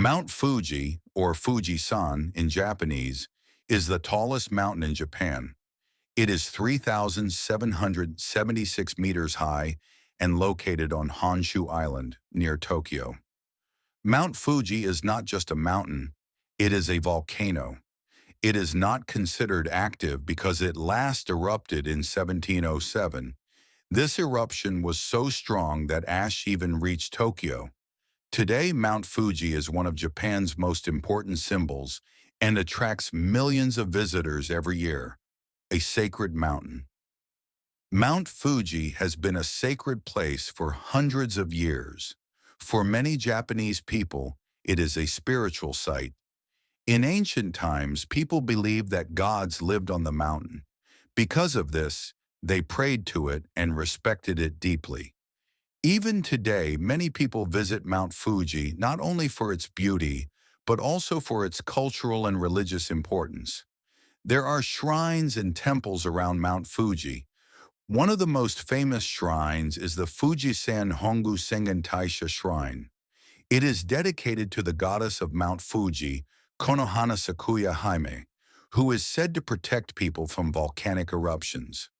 Mount Fuji, or Fuji-san in Japanese, is the tallest mountain in Japan. It is 3,776 meters high and located on Honshu Island, near Tokyo. Mount Fuji is not just a mountain, it is a volcano. It is not considered active because it last erupted in 1707. This eruption was so strong that ash even reached Tokyo. Today, Mount Fuji is one of Japan's most important symbols and attracts millions of visitors every year, a sacred mountain. Mount Fuji has been a sacred place for hundreds of years. For many Japanese people, it is a spiritual site. In ancient times, people believed that gods lived on the mountain. Because of this, they prayed to it and respected it deeply. Even today, many people visit Mount Fuji not only for its beauty, but also for its cultural and religious importance. There are shrines and temples around Mount Fuji. One of the most famous shrines is the Fuji-san Hongu Sengen Taisha Shrine. It is dedicated to the goddess of Mount Fuji, Konohana Sakuya Hime, who is said to protect people from volcanic eruptions,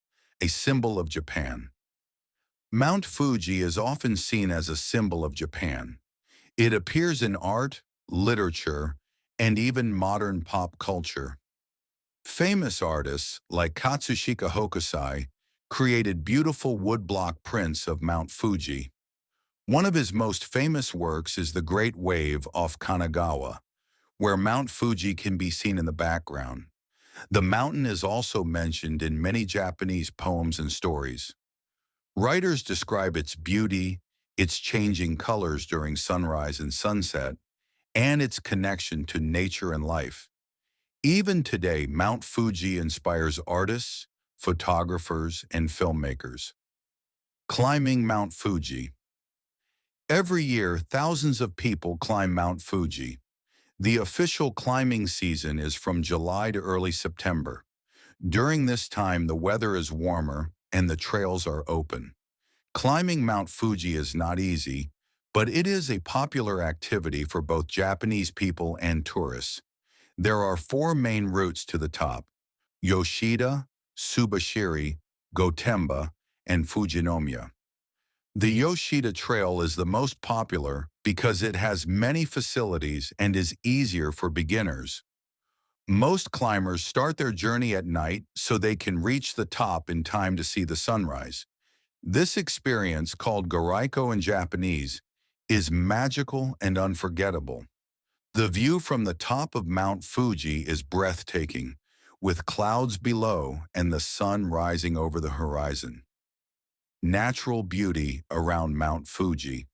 a symbol of Japan. Mount Fuji is often seen as a symbol of Japan. It appears in art, literature, and even modern pop culture. Famous artists like Katsushika Hokusai created beautiful woodblock prints of Mount Fuji. One of his most famous works is the Great Wave off Kanagawa, where Mount Fuji can be seen in the background. The mountain is also mentioned in many Japanese poems and stories. Writers describe its beauty, its changing colors during sunrise and sunset, and its connection to nature and life. Even today, Mount Fuji inspires artists, photographers, and filmmakers. Climbing Mount Fuji. Every year, thousands of people climb Mount Fuji. The official climbing season is from July to early September. During this time, the weather is warmer and the trails are open. Climbing Mount Fuji is not easy, but it is a popular activity for both Japanese people and tourists. There are 4 main routes to the top: Yoshida, Subashiri, Gotemba, and Fujinomiya. The Yoshida Trail is the most popular because it has many facilities and is easier for beginners. Most climbers start their journey at night so they can reach the top in time to see the sunrise. This experience, called Goraiko in Japanese, is magical and unforgettable. The view from the top of Mount Fuji is breathtaking, with clouds below and the sun rising over the horizon. Natural beauty around Mount Fuji.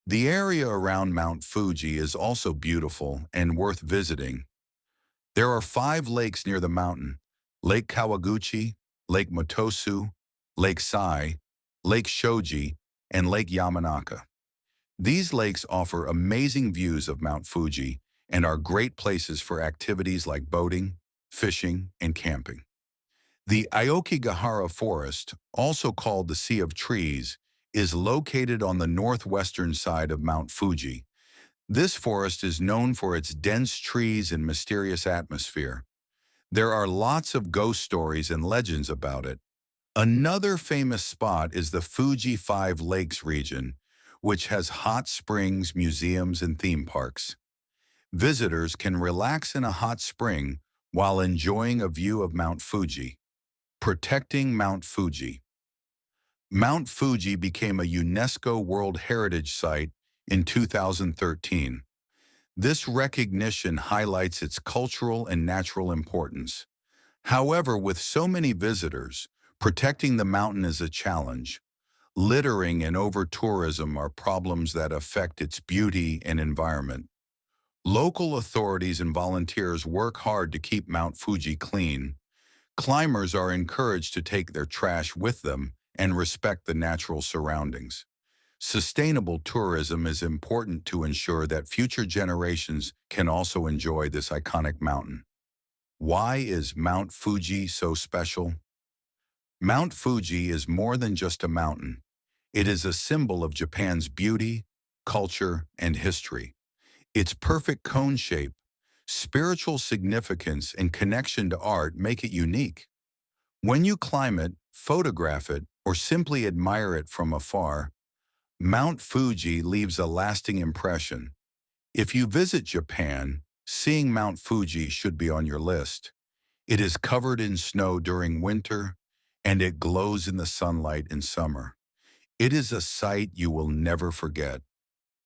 The area around Mount Fuji is also beautiful and worth visiting. There are 5 lakes near the mountain: Lake Kawaguchi, Lake Motosu, Lake Sai, Lake Shoji, and Lake Yamanaka. These lakes offer amazing views of Mount Fuji and are great places for activities like boating, fishing, and camping. The Aokigahara Forest, also called the Sea of Trees, is located on the northwestern side of Mount Fuji. This forest is known for its dense trees and mysterious atmosphere. There are lots of ghost stories and legends about it. Another famous spot is the Fuji Five Lakes region, which has hot springs, museums, and theme parks. Visitors can relax in a hot spring while enjoying a view of Mount Fuji. Protecting Mount Fuji. Mount Fuji became a UNESCO World Heritage Site in 2013. This recognition highlights its cultural and natural importance. However, with so many visitors, protecting the mountain is a challenge. Littering and over-tourism are problems that affect its beauty and environment. Local authorities and volunteers work hard to keep Mount Fuji clean. Climbers are encouraged to take their trash with them and respect the natural surroundings. Sustainable tourism is important to ensure that future generations can also enjoy this iconic mountain. Why is Mount Fuji so special? Mount Fuji is more than just a mountain. It is a symbol of Japan's beauty, culture, and history. Its perfect cone shape, spiritual significance, and connection to art make it unique. When you climb it, photograph it, or simply admire it from afar, Mount Fuji leaves a lasting impression. If you visit Japan, seeing Mount Fuji should be on your list. It is covered in snow during winter, and it glows in the sunlight in summer. It is a sight you will never forget.